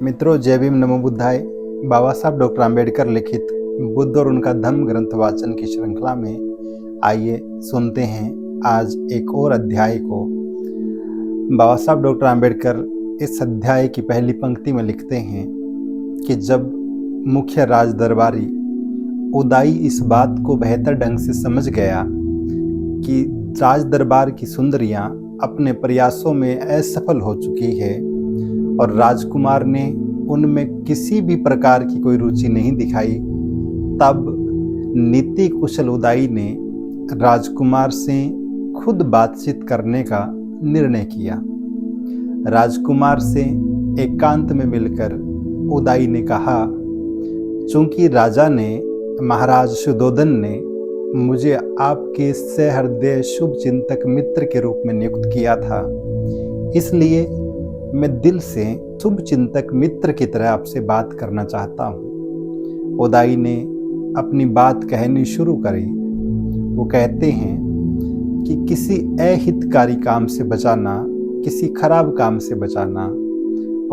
मित्रों, जय भीम, नमो बुद्धाय। बाबा साहब डॉक्टर आम्बेडकर लिखित बुद्ध और उनका धम्म ग्रंथ वाचन की श्रृंखला में आइए सुनते हैं आज एक और अध्याय को। बाबा साहब डॉक्टर आम्बेडकर इस अध्याय की पहली पंक्ति में लिखते हैं कि जब मुख्य राज दरबारी उदाई इस बात को बेहतर ढंग से समझ गया कि राज दरबार की सुंदरियां अपने प्रयासों में असफल हो चुकी है और राजकुमार ने उनमें किसी भी प्रकार की कोई रुचि नहीं दिखाई, तब नीति कुशल उदाई ने राजकुमार से खुद बातचीत करने का निर्णय किया। राजकुमार से एकांत में मिलकर उदाई ने कहा, चूंकि राजा ने महाराज शुद्धोधन ने मुझे आपके सहृदय शुभ चिंतक मित्र के रूप में नियुक्त किया था, इसलिए मैं दिल से शुभ चिंतक मित्र की तरह आपसे बात करना चाहता हूँ। उदाई ने अपनी बात कहनी शुरू करी। वो कहते हैं कि किसी अहितकारी काम से बचाना, किसी खराब काम से बचाना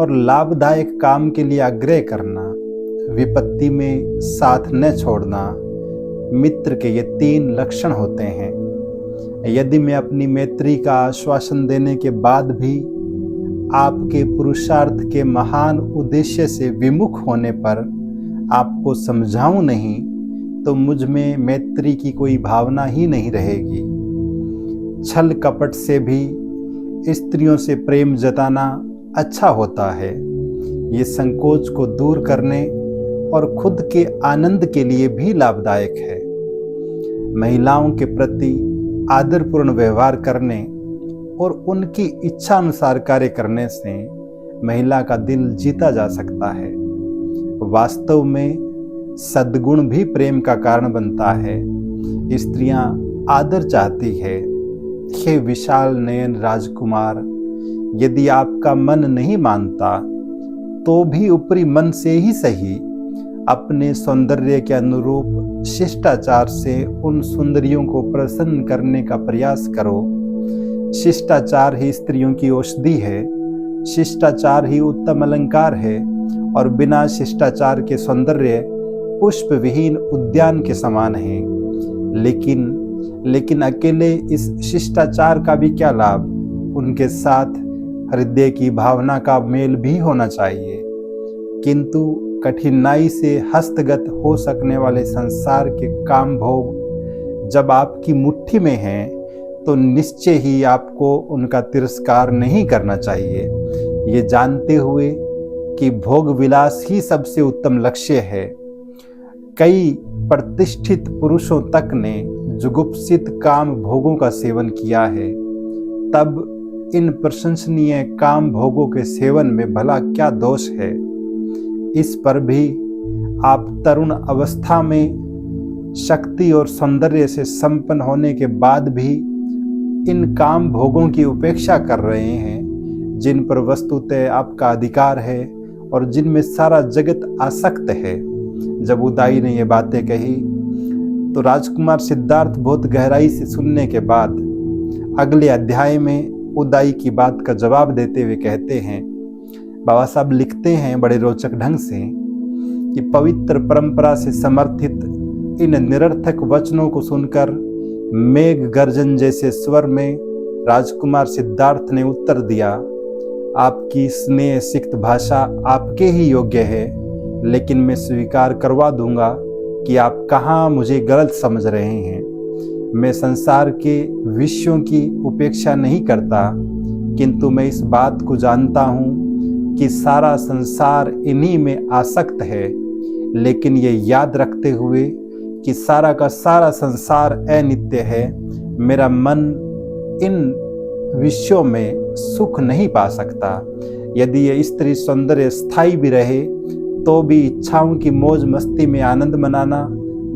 और लाभदायक काम के लिए आग्रह करना, विपत्ति में साथ न छोड़ना, मित्र के ये 3 लक्षण होते हैं। यदि मैं अपनी मैत्री का आश्वासन देने के बाद भी आपके पुरुषार्थ के महान उद्देश्य से विमुख होने पर आपको समझाऊं नहीं, तो मुझ में मैत्री की कोई भावना ही नहीं रहेगी। छल कपट से भी स्त्रियों से प्रेम जताना अच्छा होता है। ये संकोच को दूर करने और खुद के आनंद के लिए भी लाभदायक है। महिलाओं के प्रति आदरपूर्ण व्यवहार करने और उनकी इच्छा अनुसार कार्य करने से महिला का दिल जीता जा सकता है। वास्तव में सद्गुण भी प्रेम का कारण बनता है। स्त्रियां आदर चाहती है। हे विशाल नयन राजकुमार, यदि आपका मन नहीं मानता तो भी ऊपरी मन से ही सही अपने सौंदर्य के अनुरूप शिष्टाचार से उन सुंदरियों को प्रसन्न करने का प्रयास करो। शिष्टाचार ही स्त्रियों की औषधि है, शिष्टाचार ही उत्तम अलंकार है और बिना शिष्टाचार के सौंदर्य पुष्प विहीन उद्यान के समान है। लेकिन अकेले इस शिष्टाचार का भी क्या लाभ? उनके साथ हृदय की भावना का मेल भी होना चाहिए। किंतु कठिनाई से हस्तगत हो सकने वाले संसार के काम भोग जब आपकी मुट्ठी में हैं, तो निश्चय ही आपको उनका तिरस्कार नहीं करना चाहिए, ये जानते हुए कि भोग विलास ही सबसे उत्तम लक्ष्य है। कई प्रतिष्ठित पुरुषों तक ने जुगुप्सित काम भोगों का सेवन किया है, तब इन प्रशंसनीय काम भोगों के सेवन में भला क्या दोष है? इस पर भी आप तरुण अवस्था में शक्ति और सौंदर्य से संपन्न होने के बाद भी इन काम भोगों की उपेक्षा कर रहे हैं, जिन पर वस्तुतः आपका अधिकार है और जिनमें सारा जगत आसक्त है। जब उदाई ने ये बातें कही तो राजकुमार सिद्धार्थ बहुत गहराई से सुनने के बाद अगले अध्याय में उदाई की बात का जवाब देते हुए कहते हैं, बाबा साहब लिखते हैं बड़े रोचक ढंग से कि पवित्र परंपरा से समर्थित इन निरर्थक वचनों को सुनकर मेघ गर्जन जैसे स्वर में राजकुमार सिद्धार्थ ने उत्तर दिया, आपकी स्नेह सिक्त भाषा आपके ही योग्य है, लेकिन मैं स्वीकार करवा दूंगा कि आप कहाँ मुझे गलत समझ रहे हैं। मैं संसार के विषयों की उपेक्षा नहीं करता, किंतु मैं इस बात को जानता हूँ कि सारा संसार इन्हीं में आसक्त है, लेकिन ये याद रखते हुए कि सारा का सारा संसार अनित्य है, मेरा मन इन विषयों में सुख नहीं पा सकता। यदि ये स्त्री सौंदर्य स्थायी भी रहे तो भी इच्छाओं की मौज मस्ती में आनंद मनाना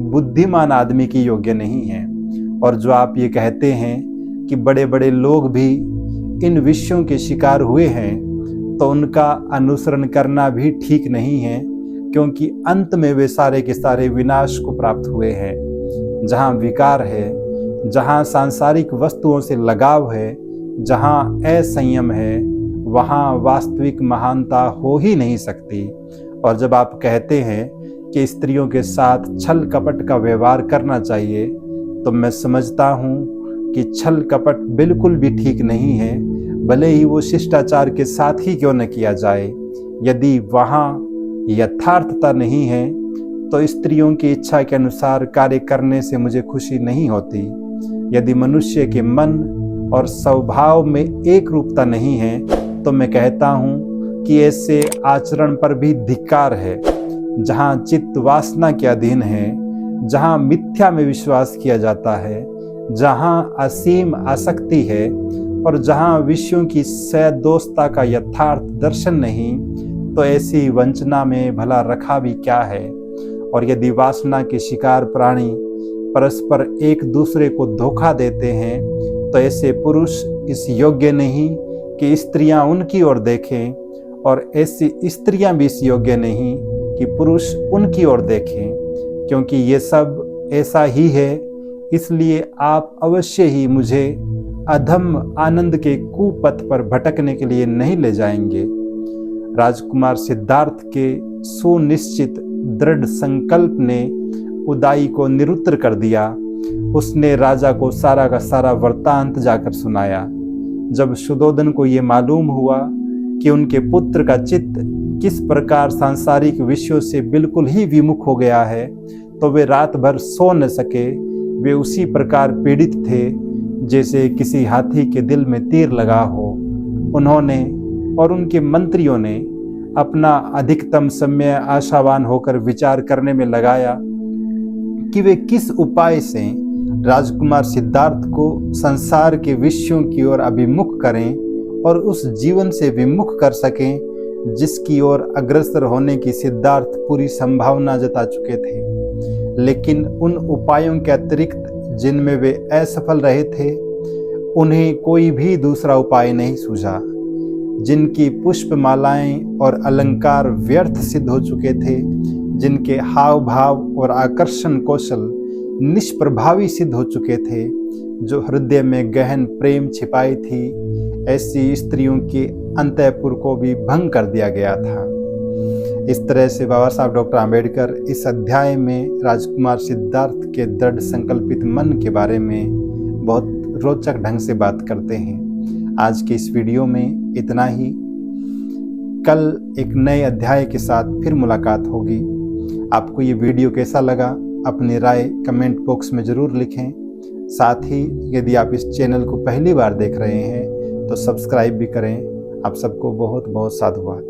बुद्धिमान आदमी की योग्य नहीं है। और जो आप ये कहते हैं कि बड़े बड़े लोग भी इन विषयों के शिकार हुए हैं, तो उनका अनुसरण करना भी ठीक नहीं है, क्योंकि अंत में वे सारे के सारे विनाश को प्राप्त हुए हैं। जहाँ विकार है, जहाँ सांसारिक वस्तुओं से लगाव है, जहाँ असंयम है, वहाँ वास्तविक महानता हो ही नहीं सकती। और जब आप कहते हैं कि स्त्रियों के साथ छल कपट का व्यवहार करना चाहिए, तो मैं समझता हूँ कि छल कपट बिल्कुल भी ठीक नहीं है, भले ही वो शिष्टाचार के साथ ही क्यों न किया जाए। यदि वहाँ यथार्थता नहीं है तो स्त्रियों की इच्छा के अनुसार कार्य करने से मुझे खुशी नहीं होती। यदि मनुष्य के मन और स्वभाव में एक रूपता नहीं है तो मैं कहता हूँ कि ऐसे आचरण पर भी धिक्कार है। जहाँ चित्त वासना के अधीन है, जहाँ मिथ्या में विश्वास किया जाता है, जहाँ असीम आसक्ति है और जहाँ विषयों की सदोषता का यथार्थ दर्शन नहीं, तो ऐसी वंचना में भला रखा भी क्या है। और यदि वासना के शिकार प्राणी परस्पर एक दूसरे को धोखा देते हैं, तो ऐसे पुरुष इस योग्य नहीं कि स्त्रियां उनकी ओर देखें, और ऐसी स्त्रियां भी इस योग्य नहीं कि पुरुष उनकी ओर देखें। क्योंकि ये सब ऐसा ही है, इसलिए आप अवश्य ही मुझे अधम आनंद के कुपथ पर भटकने के लिए नहीं ले जाएंगे। राजकुमार सिद्धार्थ के सुनिश्चित दृढ़ संकल्प ने उदाई को निरुत्तर कर दिया। उसने राजा को सारा का सारा वृत्तांत जाकर सुनाया। जब सुधोधन को ये मालूम हुआ कि उनके पुत्र का चित्त किस प्रकार सांसारिक विषयों से बिल्कुल ही विमुख हो गया है, तो वे रात भर सो न सके। वे उसी प्रकार पीड़ित थे जैसे किसी हाथी के दिल में तीर लगा हो। उन्होंने और उनके मंत्रियों ने अपना अधिकतम समय आशावान होकर विचार करने में लगाया कि वे किस उपाय से राजकुमार सिद्धार्थ को संसार के विषयों की ओर अभिमुख करें और उस जीवन से विमुख कर सकें जिसकी ओर अग्रसर होने की सिद्धार्थ पूरी संभावना जता चुके थे। लेकिन उन उपायों के अतिरिक्त जिनमें वे असफल रहे थे, उन्हें कोई भी दूसरा उपाय नहीं सूझा। जिनकी पुष्पमालाएं और अलंकार व्यर्थ सिद्ध हो चुके थे, जिनके हाव भाव और आकर्षण कौशल निष्प्रभावी सिद्ध हो चुके थे, जो हृदय में गहन प्रेम छिपाई थी, ऐसी स्त्रियों के अंतःपुर को भी भंग कर दिया गया था। इस तरह से बाबा साहब डॉक्टर आम्बेडकर इस अध्याय में राजकुमार सिद्धार्थ के दृढ़ संकल्पित मन के बारे में बहुत रोचक ढंग से बात करते हैं। आज के इस वीडियो में इतना ही। कल एक नए अध्याय के साथ फिर मुलाकात होगी। आपको ये वीडियो कैसा लगा, अपनी राय कमेंट बॉक्स में ज़रूर लिखें। साथ ही यदि आप इस चैनल को पहली बार देख रहे हैं तो सब्सक्राइब भी करें। आप सबको बहुत बहुत साधुवाद।